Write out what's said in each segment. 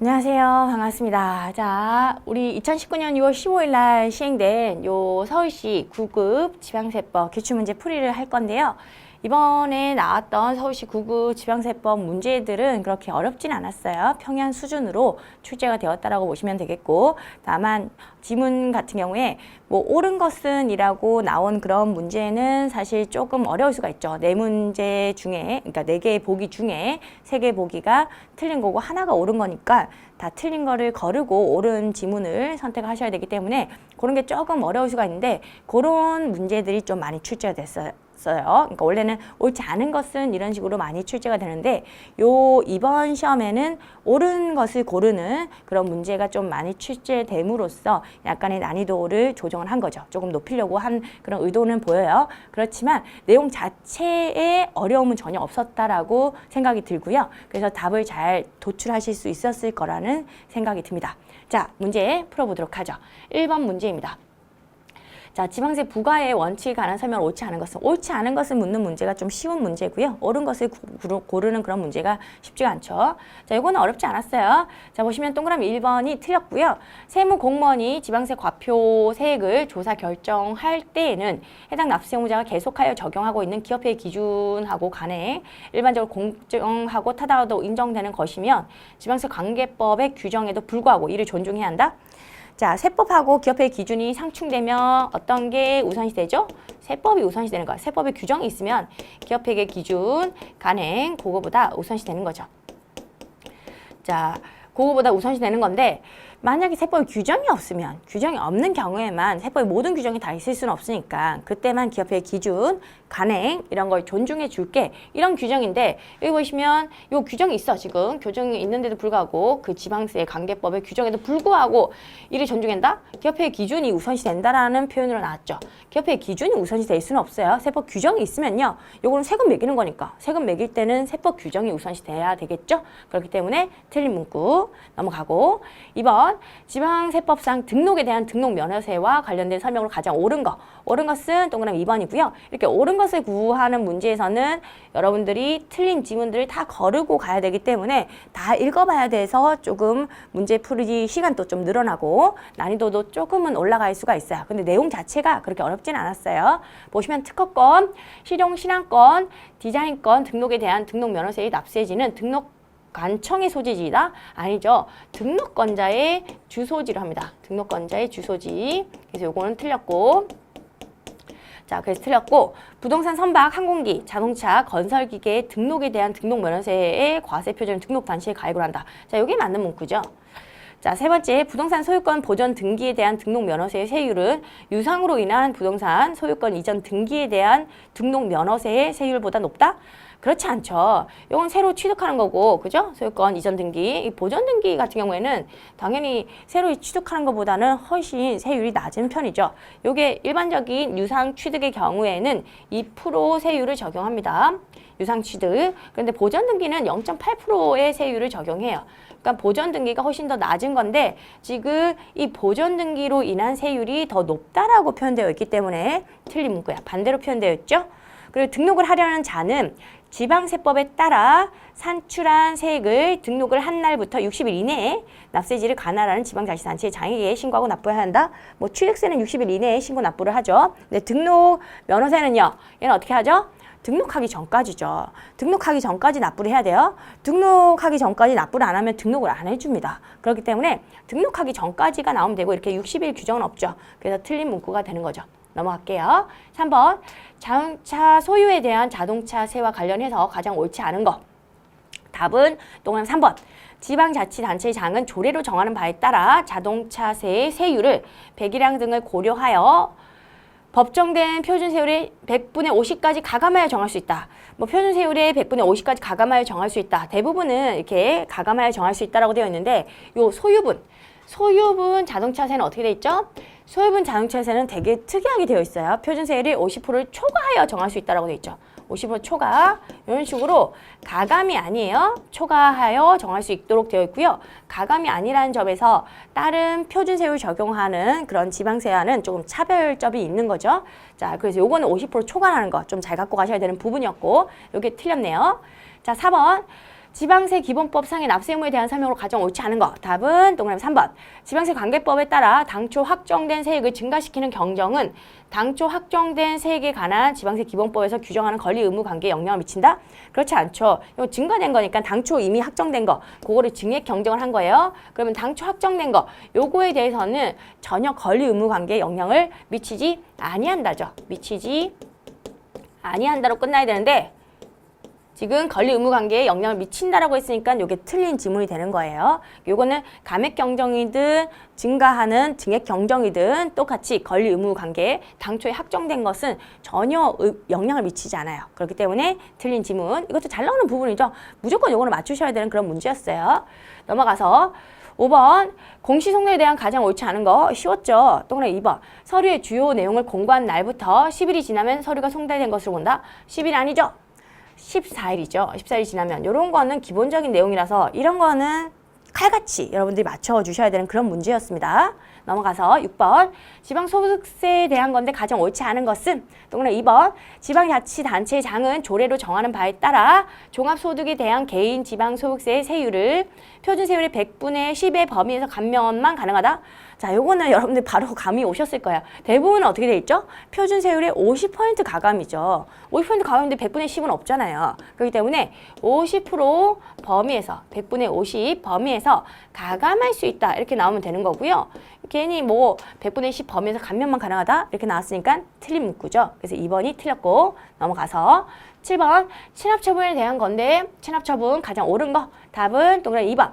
안녕하세요. 반갑습니다. 자, 우리 2019년 6월 15일 날 시행된 요 서울시 9급 지방세법 기출문제 풀이를 할 건데요. 이번에 나왔던 서울시 9급 지방세법 문제들은 그렇게 어렵진 않았어요. 평양 수준으로 출제가 되었다라고 보시면 되겠고, 다만 지문 같은 경우에 뭐 옳은 것은 이라고 나온 그런 문제는 사실 조금 어려울 수가 있죠. 4문제 중에, 그러니까 4개의 보기 중에 3개 보기가 틀린 거고 하나가 옳은 거니까 다 틀린 거를 거르고 옳은 지문을 선택하셔야 되기 때문에 그런 게 조금 어려울 수가 있는데, 그런 문제들이 좀 많이 출제가 됐어요. 그러니까 원래는 옳지 않은 것은 이런 식으로 많이 출제가 되는데, 이번 시험에는 옳은 것을 고르는 그런 문제가 좀 많이 출제됨으로써 약간의 난이도를 조정을 한 거죠. 조금 높이려고 한 그런 의도는 보여요. 그렇지만 내용 자체에 어려움은 전혀 없었다라고 생각이 들고요. 그래서 답을 잘 도출하실 수 있었을 거라는 생각이 듭니다. 자, 문제 풀어보도록 하죠. 1번 문제입니다. 자, 지방세 부과의 원칙에 관한 설명을 옳지 않은 것을 묻는 문제가 좀 쉬운 문제고요. 옳은 것을 고르는 그런 문제가 쉽지가 않죠. 자, 이거는 어렵지 않았어요. 자, 보시면 동그라미 1번이 틀렸고요. 세무 공무원이 지방세 과표 세액을 조사 결정할 때에는 해당 납세의무자가 계속하여 적용하고 있는 기업회의 기준하고 관해 일반적으로 공정하고 타당하도 인정되는 것이면 지방세 관계법의 규정에도 불구하고 이를 존중해야 한다. 자, 세법하고 기업회의 기준이 상충되면 어떤 게 우선시 되죠? 세법이 우선시 되는 거야. 세법의 규정이 있으면 기업회계 기준, 간행, 그거보다 우선시 되는 거죠. 자, 그거보다 우선시 되는 건데, 만약에 세법에 규정이 없으면, 규정이 없는 경우에만 세법의 모든 규정이 다 있을 수는 없으니까 그때만 기업회의 기준, 간행 이런 걸 존중해 줄게, 이런 규정인데, 여기 보시면 요 규정이 있어. 지금 규정이 있는데도 불구하고 그 지방세 관계법의 규정에도 불구하고 이를 존중한다? 기업회의 기준이 우선시 된다라는 표현으로 나왔죠. 기업회의 기준이 우선시 될 수는 없어요. 세법 규정이 있으면요, 요거는 세금 매기는 거니까 세금 매길 때는 세법 규정이 우선시 돼야 되겠죠. 그렇기 때문에 틀린 문구 넘어가고, 2번 지방세법상 등록에 대한 등록 면허세와 관련된 설명으로 가장 옳은 것은 동그라미 2번이고요. 이렇게 옳은 것을 구하는 문제에서는 여러분들이 틀린 지문들을 다 거르고 가야 되기 때문에 다 읽어봐야 돼서 조금 문제 풀이 시간도 좀 늘어나고 난이도도 조금은 올라갈 수가 있어요. 근데 내용 자체가 그렇게 어렵진 않았어요. 보시면 특허권, 실용 신안권, 디자인권 등록에 대한 등록 면허세의 납세지는 관청의 소재지이다? 아니죠. 등록권자의 주소지로 합니다. 등록권자의 주소지. 그래서 요거는 틀렸고. 자, 그래서 틀렸고, 부동산 선박, 항공기, 자동차, 건설기계의 등록에 대한 등록 면허세의 과세 표준을 등록 단시에 가입을 한다. 자, 요게 맞는 문구죠. 자, 세 번째, 부동산 소유권 보전 등기에 대한 등록 면허세의 세율은 유상으로 인한 부동산 소유권 이전 등기에 대한 등록 면허세의 세율보다 높다? 그렇지 않죠. 이건 새로 취득하는 거고, 그죠? 소유권 이전 등기, 이 보전 등기 같은 경우에는 당연히 새로 취득하는 것보다는 훨씬 세율이 낮은 편이죠. 이게 일반적인 유상 취득의 경우에는 2% 세율을 적용합니다. 유상 취득. 그런데 보전 등기는 0.8%의 세율을 적용해요. 그러니까 보전 등기가 훨씬 더 낮은 건데, 지금 이 보전 등기로 인한 세율이 더 높다라고 표현되어 있기 때문에 틀린 문구야. 반대로 표현되어 있죠. 그리고 등록을 하려는 자는 지방세법에 따라 산출한 세액을 등록을 한 날부터 60일 이내에 납세지를 관할하는 지방자치단체의 장에게 신고하고 납부해야 한다. 뭐 취득세는 60일 이내에 신고 납부를 하죠. 근데 등록 면허세는요, 얘는 어떻게 하죠? 등록하기 전까지죠. 등록하기 전까지 납부를 해야 돼요. 등록하기 전까지 납부를 안 하면 등록을 안 해줍니다. 그렇기 때문에 등록하기 전까지가 나오면 되고, 이렇게 60일 규정은 없죠. 그래서 틀린 문구가 되는 거죠. 넘어갈게요. 3번, 자동차 소유에 대한 자동차세와 관련해서 가장 옳지 않은 것. 답은 동그라미 3번. 지방자치단체의 장은 조례로 정하는 바에 따라 자동차세의 세율을 배기량 등을 고려하여 법정된 표준세율의 100분의 50까지 가감하여 정할 수 있다. 뭐 표준세율의 100분의 50까지 가감하여 정할 수 있다. 대부분은 이렇게 가감하여 정할 수 있다라고 되어 있는데, 요 소유분 자동차세는 어떻게 되어 있죠? 소유분 자동차세는 되게 특이하게 되어 있어요. 표준세율이 50%를 초과하여 정할 수 있다고 되어 있죠. 50% 초과, 이런 식으로 가감이 아니에요. 초과하여 정할 수 있도록 되어 있고요. 가감이 아니라는 점에서 다른 표준세율 적용하는 그런 지방세와는 조금 차별점이 있는 거죠. 자, 그래서 요거는 50% 초과하는 거 좀 잘 갖고 가셔야 되는 부분이었고, 요게 틀렸네요. 자, 4번. 지방세 기본법상의 납세 의무에 대한 설명으로 가장 옳지 않은 거. 답은 동그라미 3번. 지방세 관계법에 따라 당초 확정된 세액을 증가시키는 경정은 당초 확정된 세액에 관한 지방세 기본법에서 규정하는 권리 의무 관계에 영향을 미친다? 그렇지 않죠. 이거 증가된 거니까 당초 이미 확정된 거, 그거를 증액 경정을 한 거예요. 그러면 당초 확정된 거, 요거에 대해서는 전혀 권리 의무 관계에 영향을 미치지 아니한다죠. 미치지 아니한다로 끝나야 되는데 지금 권리 의무 관계에 영향을 미친다라고 했으니까 이게 틀린 지문이 되는 거예요. 요거는 감액 경정이든 증가하는 증액 경정이든 똑같이 권리 의무 관계에 당초에 확정된 것은 전혀 영향을 미치지 않아요. 그렇기 때문에 틀린 지문. 이것도 잘 나오는 부분이죠. 무조건 요거는 맞추셔야 되는 그런 문제였어요. 넘어가서 5번 공시송료에 대한 가장 옳지 않은 거 쉬웠죠. 동그라미 2번 서류의 주요 내용을 공고한 날부터 10일이 지나면 서류가 송달된 것으로 본다. 10일 아니죠. 14일이죠. 14일이 지나면 이런 거는 기본적인 내용이라서 이런 거는 칼같이 여러분들이 맞춰주셔야 되는 그런 문제였습니다. 넘어가서 6번 지방소득세에 대한 건데 가장 옳지 않은 것은 동그라미 2번 지방자치단체의 장은 조례로 정하는 바에 따라 종합소득에 대한 개인 지방소득세의 세율을 표준세율의 100분의 10의 범위에서 감면만 가능하다. 자, 요거는 여러분들 바로 감이 오셨을 거예요. 대부분은 어떻게 돼 있죠? 표준세율의 50% 가감이죠. 50% 가감인데 100분의 10은 없잖아요. 그렇기 때문에 50% 범위에서 100분의 50 범위에서 가감할 수 있다. 이렇게 나오면 되는 거고요. 괜히 뭐 100분의 10 범위에서 감면만 가능하다. 이렇게 나왔으니까 틀린 문구죠. 그래서 2번이 틀렸고 넘어가서 7번 체납처분에 대한 건데 체납처분 가장 옳은 거 답은 동그라미 2번.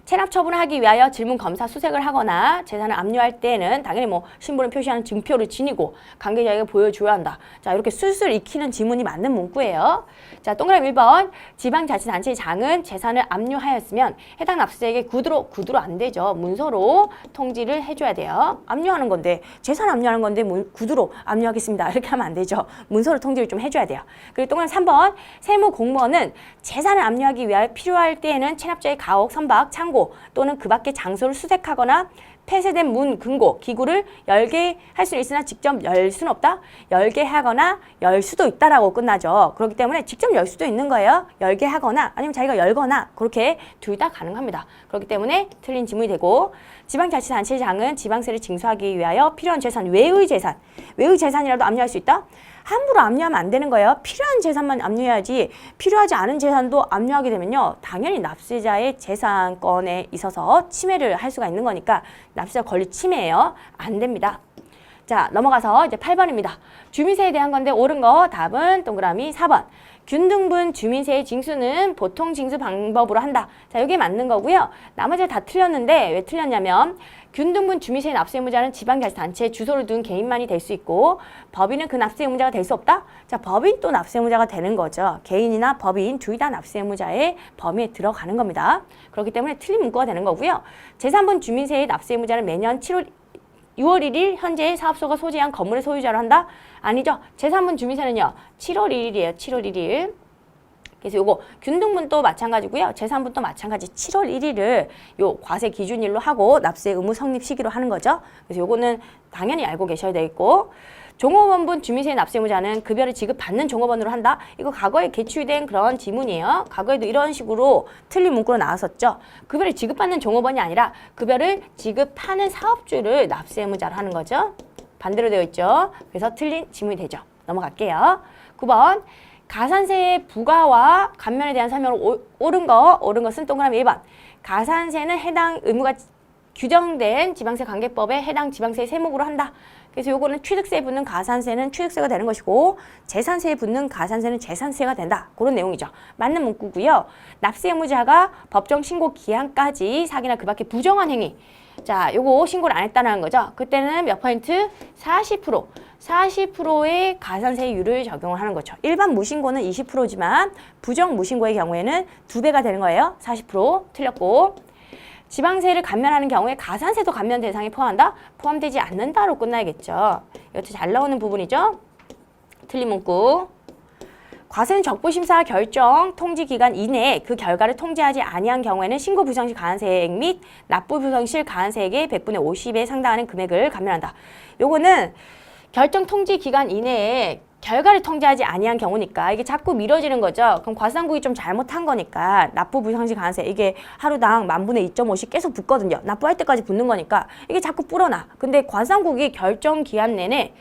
체납 처분을 하기 위하여 질문 검사 수색을 하거나 재산을 압류할 때에는 당연히 뭐 신분을 표시하는 증표를 지니고 관계자에게 보여줘야 한다. 자, 이렇게 술술 익히는 지문이 맞는 문구예요. 자, 동그라미 1번 지방자치단체의 장은 재산을 압류하였으면 해당 납세자에게 구두로 안 되죠. 문서로 통지를 해줘야 돼요. 압류하는 건데 재산 압류하는 건데 구두로 압류하겠습니다. 이렇게 하면 안 되죠. 문서로 통지를 좀 해줘야 돼요. 그리고 동그라미 3번 세무공무원은 재산을 압류하기 위하여 필요할 때에는 체납자의 가옥, 선박, 창고 또는 그 밖의 장소를 수색하거나 폐쇄된 문, 금고, 기구를 열게 할 수는 있으나 직접 열 수는 없다. 열게 하거나 열 수도 있다라고 끝나죠. 그렇기 때문에 직접 열 수도 있는 거예요. 열게 하거나 아니면 자기가 열거나 그렇게 둘 다 가능합니다. 그렇기 때문에 틀린 지문이 되고 지방자치단체장은 지방세를 징수하기 위하여 필요한 재산, 외의 재산이라도 압류할 수 있다. 함부로 압류하면 안 되는 거예요. 필요한 재산만 압류해야지 필요하지 않은 재산도 압류하게 되면요. 당연히 납세자의 재산권에 있어서 침해를 할 수가 있는 거니까 납세자 권리 침해예요. 안 됩니다. 자, 넘어가서 이제 8번입니다. 주민세에 대한 건데 옳은 거 답은 동그라미 4번. 균등분 주민세의 징수는 보통 징수 방법으로 한다. 자, 이게 맞는 거고요. 나머지 다 틀렸는데 왜 틀렸냐면 균등분 주민세 납세 의무자는 지방자치단체에 주소를 둔 개인만이 될 수 있고 법인은 그 납세 의무자가 될 수 없다? 자, 법인 또 납세 의무자가 되는 거죠. 개인이나 법인 둘 다 납세 의무자의 범위에 들어가는 겁니다. 그렇기 때문에 틀린 문구가 되는 거고요. 제3분 주민세의 납세 의무자는 매년 6월 1일 현재 사업소가 소재한 건물의 소유자로 한다? 아니죠. 제3분 주민세는요. 7월 1일이에요. 7월 1일. 그래서 요거 균등분도 마찬가지고요. 제3분도 마찬가지 7월 1일을 요 과세 기준일로 하고 납세 의무 성립 시기로 하는 거죠. 그래서 요거는 당연히 알고 계셔야 되겠고 종업원분 주민세 납세 의무자는 급여를 지급받는 종업원으로 한다. 이거 과거에 개출된 그런 지문이에요. 과거에도 이런 식으로 틀린 문구로 나왔었죠. 급여를 지급받는 종업원이 아니라 급여를 지급하는 사업주를 납세 의무자로 하는 거죠. 반대로 되어 있죠. 그래서 틀린 지문이 되죠. 넘어갈게요. 9번 가산세의 부과와 감면에 대한 설명을 옳은 것은 동그라미 1번. 가산세는 해당 의무가 규정된 지방세 관계법에 해당 지방세 세목으로 한다. 그래서 요거는 취득세에 붙는 가산세는 취득세가 되는 것이고 재산세에 붙는 가산세는 재산세가 된다. 그런 내용이죠. 맞는 문구고요. 납세 의무자가 법정 신고 기한까지 사기나 그 밖에 부정한 행위. 자, 요거 신고를 안 했다는 거죠. 그때는 몇 퍼센트? 40%. 40%의 가산세율을 적용을 하는 거죠. 일반 무신고는 20%지만 부정 무신고의 경우에는 2배가 되는 거예요. 40% 틀렸고 지방세를 감면하는 경우에 가산세도 감면 대상에 포함한다? 포함되지 않는다로 끝나야겠죠. 이것도 잘 나오는 부분이죠. 틀린 문구. 과세는 적부심사 결정 통지 기간 이내에 그 결과를 통지하지 아니한 경우에는 신고 부정시 가산세액 및 납부 부정시 가산세액의 100분의 50에 상당하는 금액을 감면한다. 요거는 결정 통지 기간 이내에 결과를 통제하지 아니한 경우니까 이게 자꾸 미뤄지는 거죠. 그럼 과세상국이 좀 잘못한 거니까 납부 부상시 가산세 이게 하루당 10,000분의 2.5씩 계속 붙거든요. 납부할 때까지 붙는 거니까 이게 자꾸 불어나. 근데 과세상국이 결정 기간 내에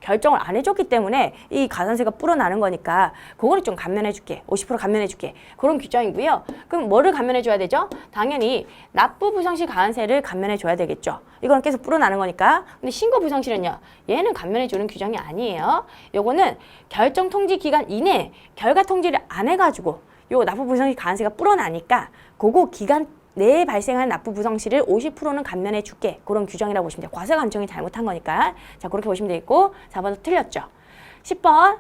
결정을 안 해줬기 때문에 이 가산세가 불어나는 거니까 그거를 좀 감면해줄게. 50% 감면해줄게. 그런 규정이고요. 그럼 뭐를 감면해줘야 되죠? 당연히 납부 부상시 가산세를 감면해줘야 되겠죠. 이건 계속 불어나는 거니까. 근데 신고 부상시는요. 얘는 감면해주는 규정이 아니에요. 요거는 결정 통지 기간 이내에 결과 통지를 안 해가지고 요 납부 부상시 가산세가 불어나니까 그거 기간 내에 발생한 납부 부상시를 50%는 감면해 줄게. 그런 규정이라고 보시면 돼요. 과세관청이 잘못한 거니까. 자, 그렇게 보시면 되겠고 4번도 틀렸죠. 10번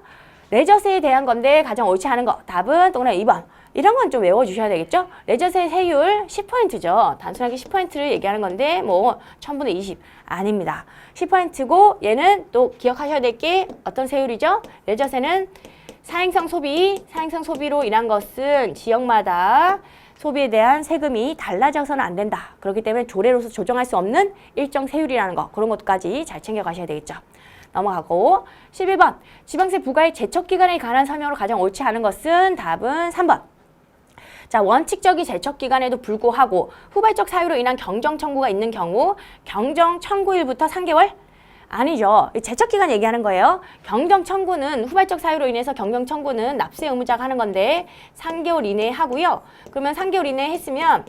레저세에 대한 건데 가장 옳지 않은 거. 답은 동그라미 2번. 이런 건 좀 외워주셔야 되겠죠? 레저세 세율 10%죠. 단순하게 10%를 얘기하는 건데 뭐 1000분의 20 아닙니다. 10%고 얘는 또 기억하셔야 될 게 어떤 세율이죠? 레저세는 사행성 소비로 인한 것은 지역마다 소비에 대한 세금이 달라져서는 안 된다. 그렇기 때문에 조례로서 조정할 수 없는 일정 세율이라는 거. 그런 것까지 잘 챙겨가셔야 되겠죠. 넘어가고 11번 지방세 부과의 제척기간에 관한 설명으로 가장 옳지 않은 것은 답은 3번. 자, 원칙적인 제척기간에도 불구하고 후발적 사유로 인한 경정 청구가 있는 경우 경정 청구일부터 3개월? 아니죠. 제척기간 얘기하는 거예요. 경정 청구는 후발적 사유로 인해서 경정 청구는 납세 의무자가 하는 건데 3개월 이내에 하고요. 그러면 3개월 이내에 했으면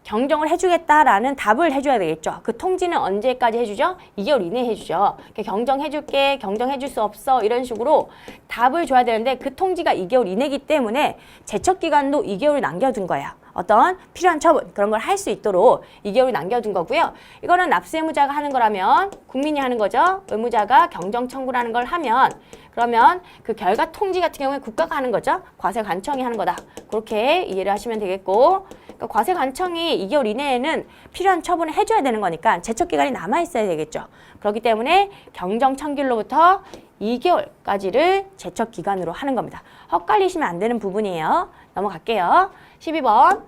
경정을 해주겠다라는 답을 해줘야 되겠죠. 그 통지는 언제까지 해주죠? 2개월 이내에 해주죠. 경정해줄게, 경정해줄 수 없어 이런 식으로 답을 줘야 되는데 그 통지가 2개월 이내이기 때문에 제척기간도 2개월 남겨둔 거야. 어떤 필요한 처분 그런 걸 할 수 있도록 2개월 남겨둔 거고요. 이거는 납세 의무자가 하는 거라면 국민이 하는 거죠. 의무자가 경정 청구라는 걸 하면 그러면 그 결과 통지 같은 경우에 국가가 하는 거죠. 과세관청이 하는 거다. 그렇게 이해를 하시면 되겠고 그러니까 과세관청이 2개월 이내에는 필요한 처분을 해줘야 되는 거니까 제척기간이 남아있어야 되겠죠. 그렇기 때문에 경정 청구일로부터 2개월까지를 제척기간으로 하는 겁니다. 헛갈리시면 안 되는 부분이에요. 넘어갈게요. 12번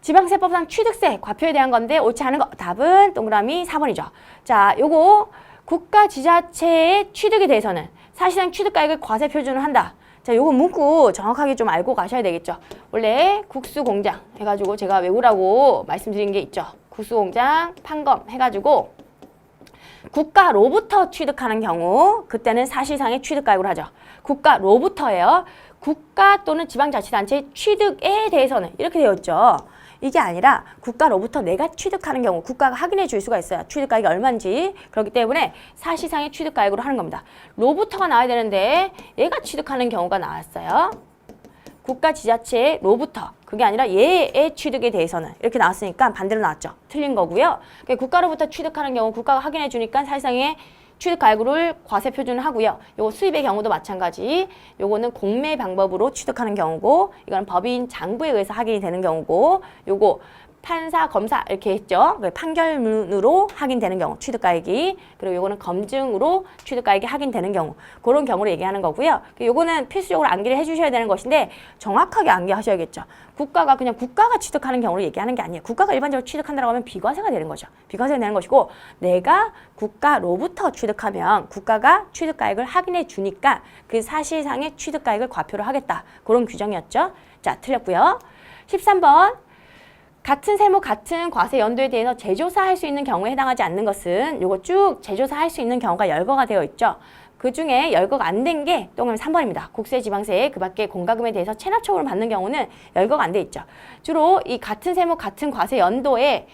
지방세법상 취득세 과표에 대한 건데 옳지 않은 거 답은 동그라미 4번이죠. 자, 요거 국가 지자체의 취득에 대해서는 사실상 취득가액을 과세 표준을 한다. 자, 요거 문구 정확하게 좀 알고 가셔야 되겠죠. 원래 국수공장 해가지고 제가 외우라고 말씀드린 게 있죠. 국수공장 판검 해가지고 국가로부터 취득하는 경우 그때는 사실상의 취득가액으로 하죠. 국가로부터예요. 국가 또는 지방자치단체의 취득에 대해서는 이렇게 되어 있죠. 이게 아니라 국가로부터 내가 취득하는 경우 국가가 확인해 줄 수가 있어요. 취득가액이 얼마인지. 그렇기 때문에 사실상의 취득가액으로 하는 겁니다. 로부터가 나와야 되는데 얘가 취득하는 경우가 나왔어요. 국가 지자체로부터 그게 아니라 얘의 취득에 대해서는 이렇게 나왔으니까 반대로 나왔죠. 틀린 거고요. 국가로부터 취득하는 경우 국가가 확인해 주니까 사실상의 취득가액을 과세 표준을 하고요. 요거 수입의 경우도 마찬가지. 요거는 공매 방법으로 취득하는 경우고 이건 법인 장부에 의해서 확인이 되는 경우고 요거 판사, 검사 이렇게 했죠. 판결문으로 확인되는 경우 취득가액이 그리고 요거는 검증으로 취득가액이 확인되는 경우 그런 경우를 얘기하는 거고요. 요거는 필수적으로 암기를 해주셔야 되는 것인데 정확하게 암기하셔야겠죠. 국가가 그냥 국가가 취득하는 경우를 얘기하는 게 아니에요. 국가가 일반적으로 취득한다고 하면 비과세가 되는 거죠. 비과세가 되는 것이고 내가 국가로부터 취득하면 국가가 취득가액을 확인해 주니까 그 사실상의 취득가액을 과표를 하겠다. 그런 규정이었죠. 자, 틀렸고요. 13번 같은 세무 같은 과세 연도에 대해서 재조사할 수 있는 경우에 해당하지 않는 것은 요거 쭉 재조사할 수 있는 경우가 열거가 되어 있죠. 그 중에 열거가 안 된 게 동그라미 3번입니다. 국세, 지방세, 그 밖에 공과금에 대해서 체납 처분을 받는 경우는 열거가 안 돼 있죠. 주로 이 같은 세무 같은 과세 연도에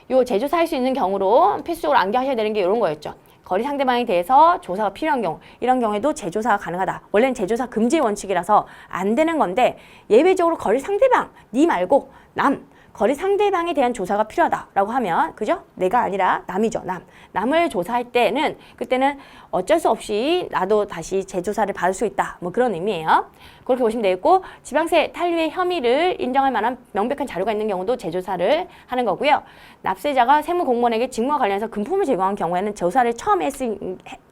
요 재조사할 수 있는 경우로 필수적으로 암기하셔야 되는 게 이런 거였죠. 거리 상대방에 대해서 조사가 필요한 경우 이런 경우에도 재조사가 가능하다. 원래는 재조사 금지 원칙이라서 안 되는 건데 예외적으로 거리 상대방, 니 말고 남 거리 상대방에 대한 조사가 필요하다라고 하면 그죠? 내가 아니라 남이죠. 남을 조사할 때는 그때는 어쩔 수 없이 나도 다시 재조사를 받을 수 있다. 뭐 그런 의미예요. 그렇게 보시면 되겠고 지방세 탈루의 혐의를 인정할 만한 명백한 자료가 있는 경우도 재조사를 하는 거고요. 납세자가 세무공무원에게 직무와 관련해서 금품을 제공한 경우에는 조사를 처음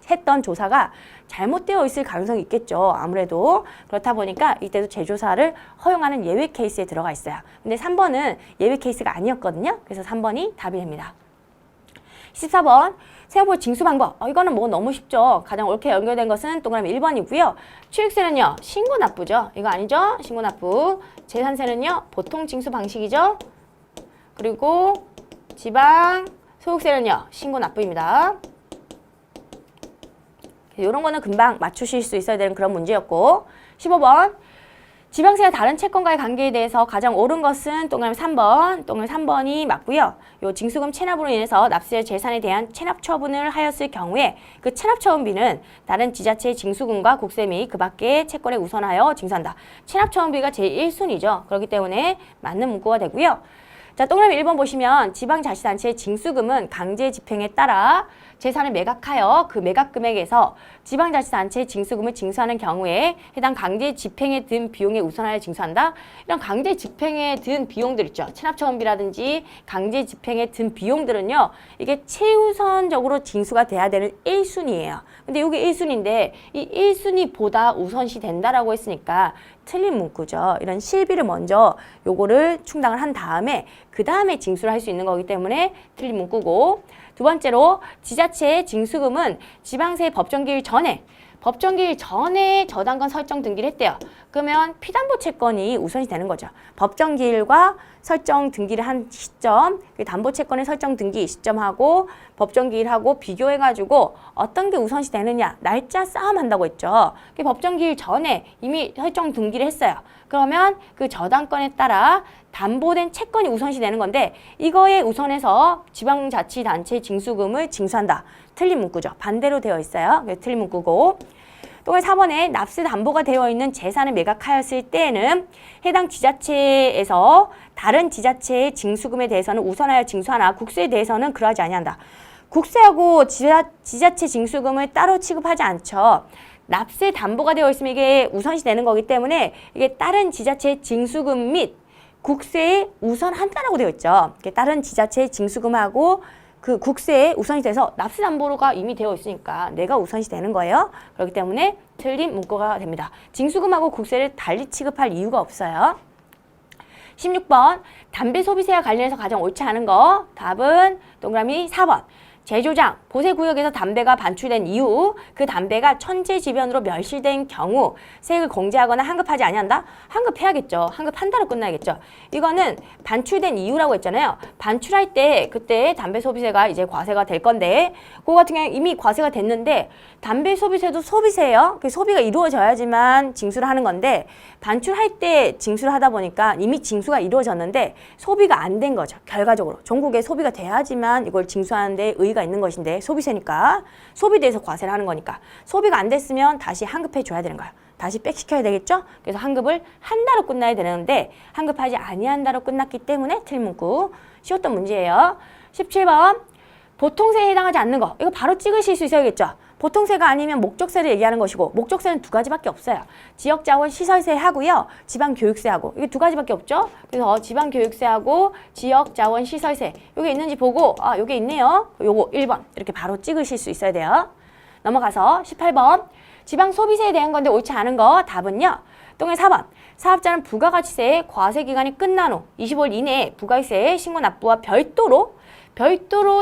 했던 조사가 잘못되어 있을 가능성이 있겠죠. 아무래도 그렇다 보니까 이때도 재조사를 허용하는 예외 케이스에 들어가 있어요. 근데 3번은 예외 케이스가 아니었거든요. 그래서 3번이 답이 됩니다. 14번 세후보 징수 방법. 이거는 뭐 너무 쉽죠. 가장 옳게 연결된 것은 동그라미 1번이고요. 취득세는요. 신고납부죠. 이거 아니죠? 신고납부. 재산세는요. 보통 징수 방식이죠. 그리고 지방 소득세는요. 신고납부입니다. 이런 거는 금방 맞추실 수 있어야 되는 그런 문제였고 15번 지방세와 다른 채권과의 관계에 대해서 가장 옳은 것은 동그라미 3번, 동그라미 3번이 맞고요. 요 징수금 체납으로 인해서 납세 재산에 대한 체납 처분을 하였을 경우에 그 체납 처분비는 다른 지자체의 징수금과 국세 및 그 밖의 채권에 우선하여 징수한다. 체납 처분비가 제1순위죠. 그렇기 때문에 맞는 문구가 되고요. 자, 동그라미 1번 보시면 지방자치단체의 징수금은 강제 집행에 따라 재산을 매각하여 그 매각 금액에서 지방자치단체의 징수금을 징수하는 경우에 해당 강제 집행에 든 비용에 우선하여 징수한다. 이런 강제 집행에 든 비용들 있죠. 체납처분비라든지 강제 집행에 든 비용들은요. 이게 최우선적으로 징수가 돼야 되는 1순위예요. 근데 이게 1순위인데 이 1순위보다 우선시 된다라고 했으니까 틀린 문구죠. 이런 실비를 먼저 요거를 충당을 한 다음에 그 다음에 징수를 할 수 있는 거기 때문에 틀린 문구고 두 번째로 지자체의 징수금은 지방세 법정기일 전에 저당권 설정 등기를 했대요. 그러면 피담보 채권이 우선이 되는 거죠. 법정기일과 설정 등기를 한 시점, 담보 채권의 설정 등기 시점하고 법정기일하고 비교해가지고 어떤 게 우선시 되느냐 날짜 싸움 한다고 했죠. 법정기일 전에 이미 설정 등기를 했어요. 그러면 그 저당권에 따라 담보된 채권이 우선시 되는 건데 이거에 우선해서 지방자치단체 징수금을 징수한다. 틀린 문구죠. 반대로 되어 있어요. 틀린 문구고 또 4번에 납세 담보가 되어 있는 재산을 매각하였을 때에는 해당 지자체에서 다른 지자체의 징수금에 대해서는 우선하여 징수하나 국세에 대해서는 그러하지 아니한다. 국세하고 지자체 징수금을 따로 취급하지 않죠. 납세 담보가 되어 있으면 이게 우선시 되는 거기 때문에 이게 다른 지자체의 징수금 및 국세에 우선한다라고 되어 있죠. 다른 지자체의 징수금하고 그 국세에 우선이 돼서 납세 담보가 이미 되어 있으니까 내가 우선이 되는 거예요. 그렇기 때문에 틀린 문구가 됩니다. 징수금하고 국세를 달리 취급할 이유가 없어요. 16번 담배 소비세와 관련해서 가장 옳지 않은 거 답은 동그라미 4번. 제조장, 보세구역에서 담배가 반출된 이후 그 담배가 천재지변으로 멸실된 경우 세액을 공제하거나 환급하지 아니한다? 환급해야겠죠. 환급한다로 끝나야겠죠. 이거는 반출된 이유라고 했잖아요. 반출할 때 그때 담배 소비세가 이제 과세가 될 건데 그거 같은 경우에 이미 과세가 됐는데 담배 소비세도 소비세예요. 그 소비가 이루어져야지만 징수를 하는 건데 반출할 때 징수를 하다 보니까 이미 징수가 이루어졌는데 소비가 안 된 거죠. 결과적으로. 전국에 소비가 돼야지만 이걸 징수하는데 의의가 있는 것인데 소비세니까 소비대에서 과세를 하는 거니까 소비가 안 됐으면 다시 환급해 줘야 되는 거예요. 다시 백시켜야 되겠죠? 그래서 환급을 한다로 끝나야 되는데 환급하지 아니한다로 끝났기 때문에 틀린 문구 쉬웠던 문제예요. 17번 보통세에 해당하지 않는 거 이거 바로 찍으실 수 있어야겠죠? 보통세가 아니면 목적세를 얘기하는 것이고 목적세는 두 가지밖에 없어요. 지역자원 시설세 하고요. 지방교육세하고 이게 두 가지밖에 없죠. 그래서 지방교육세하고 지역자원 시설세 요게 있는지 보고 아 요게 있네요. 요거 1번 이렇게 바로 찍으실 수 있어야 돼요. 넘어가서 18번 지방소비세에 대한 건데 옳지 않은 거 답은요. 동의 4번 사업자는 부가가치세의 과세기간이 끝난 후 25일 이내에 부가세 신고 납부와 별도로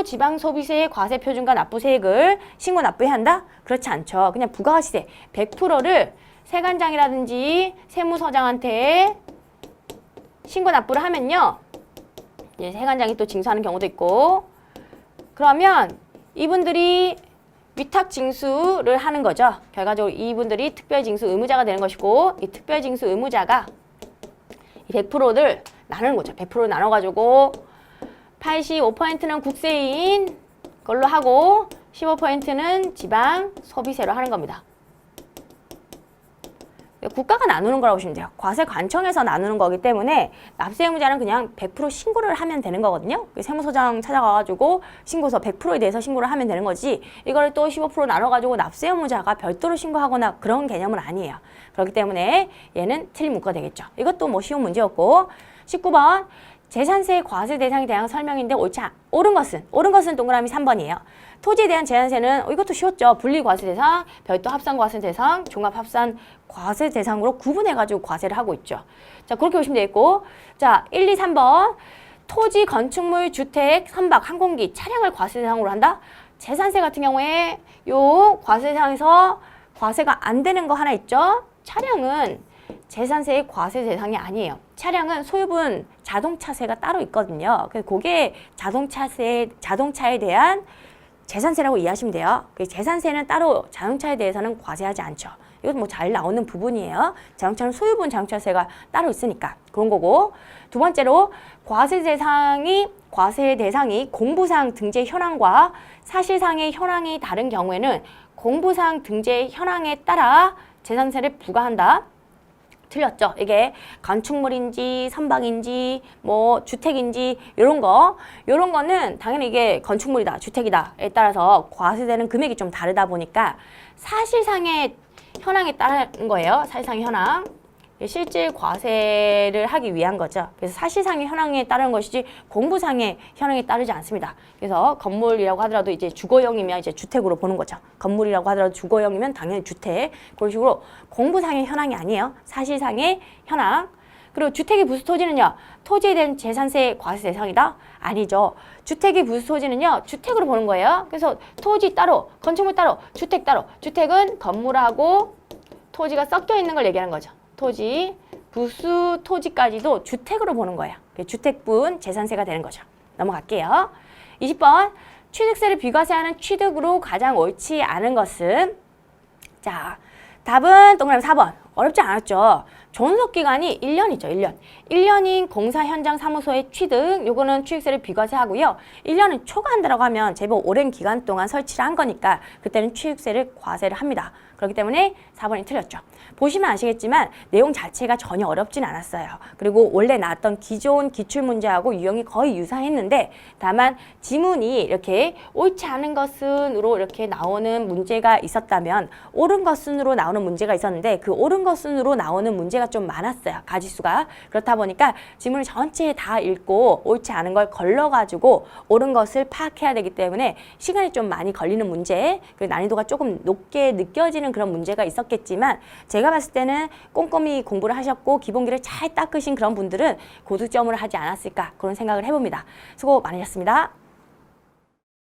지방소비세의 과세표준과 납부세액을 신고 납부해야 한다? 그렇지 않죠. 그냥 부가가치세 100%를 세관장이라든지 세무서장한테 신고 납부를 하면요. 이제 세관장이 또 징수하는 경우도 있고 그러면 이분들이 위탁징수를 하는 거죠. 결과적으로 이분들이 특별징수 의무자가 되는 것이고 이 특별징수 의무자가 이 100%를 나누는 거죠. 100%를 나눠가지고 85%는 국세인 걸로 하고 15%는 지방 소비세로 하는 겁니다. 국가가 나누는 거라고 보시면 돼요. 과세관청에서 나누는 거기 때문에 납세 의무자는 그냥 100% 신고를 하면 되는 거거든요. 세무서장 찾아가가지고 신고서 100%에 대해서 신고를 하면 되는 거지 이걸 또 15% 나눠가지고 납세 의무자가 별도로 신고하거나 그런 개념은 아니에요. 그렇기 때문에 얘는 틀린 문구가 되겠죠. 이것도 뭐 쉬운 문제였고 19번 재산세의 과세 대상에 대한 설명인데 옳은 것은 동그라미 3번이에요. 토지에 대한 재산세는 이것도 쉬웠죠. 분리과세 대상, 별도 합산과세 대상, 종합합산과세 대상으로 구분해가지고 과세를 하고 있죠. 자, 그렇게 보시면 되겠고 자, 1, 2, 3번 토지, 건축물, 주택, 선박, 항공기, 차량을 과세 대상으로 한다? 재산세 같은 경우에 요 과세 대상에서 과세가 안 되는 거 하나 있죠? 차량은 재산세의 과세 대상이 아니에요. 차량은 소유분 자동차세가 따로 있거든요. 그래서 그게 자동차에 대한 재산세라고 이해하시면 돼요. 재산세는 따로 자동차에 대해서는 과세하지 않죠. 이건 뭐 잘 나오는 부분이에요. 자동차는 소유분 자동차세가 따로 있으니까 그런 거고. 두 번째로 과세 대상이 공부상 등재 현황과 사실상의 현황이 다른 경우에는 공부상 등재 현황에 따라 재산세를 부과한다. 틀렸죠? 이게 건축물인지 선박인지 뭐 주택인지 이런 거는 당연히 이게 건축물이다 주택이다에 따라서 과세되는 금액이 좀 다르다 보니까 사실상의 현황에 따른 거예요. 사실상의 현황. 실질 과세를 하기 위한 거죠. 그래서 사실상의 현황에 따른 것이지 공부상의 현황에 따르지 않습니다. 그래서 건물이라고 하더라도 이제 주거용이면 이제 주택으로 보는 거죠. 건물이라고 하더라도 주거용이면 당연히 주택. 그런 식으로 공부상의 현황이 아니에요. 사실상의 현황. 그리고 주택의 부수 토지는요. 토지에 대한 재산세 과세 대상이다? 아니죠. 주택의 부수 토지는요. 주택으로 보는 거예요. 그래서 토지 따로, 건축물 따로, 주택 따로. 주택은 건물하고 토지가 섞여 있는 걸 얘기하는 거죠. 토지, 부수 토지까지도 주택으로 보는 거예요. 주택분 재산세가 되는 거죠. 넘어갈게요. 20번 취득세를 비과세하는 취득으로 가장 옳지 않은 것은 자, 답은 동그라미 4번. 어렵지 않았죠. 존속기간이 1년이죠. 1년. 1년인 공사 현장 사무소의 취득, 요거는 취득세를 비과세하고요. 1년은 초과한다라고 하면 제법 오랜 기간 동안 설치를 한 거니까 그때는 취득세를 과세를 합니다. 그렇기 때문에 4번이 틀렸죠. 보시면 아시겠지만 내용 자체가 전혀 어렵진 않았어요. 그리고 원래 나왔던 기존 기출문제하고 유형이 거의 유사했는데 다만 지문이 이렇게 옳지 않은 것은으로 이렇게 나오는 문제가 있었다면 옳은 것은으로 나오는 문제가 있었는데 그 옳은 것은으로 나오는 문제가 좀 많았어요. 가지수가. 그렇다 보니까 지문을 전체 다 읽고 옳지 않은 걸 걸러가지고 옳은 것을 파악해야 되기 때문에 시간이 좀 많이 걸리는 문제, 그리고 난이도가 조금 높게 느껴지는 그런 문제가 있었겠지만 제가 봤을 때는 꼼꼼히 공부를 하셨고 기본기를 잘 닦으신 그런 분들은 고득점을 하지 않았을까 그런 생각을 해봅니다. 수고 많으셨습니다.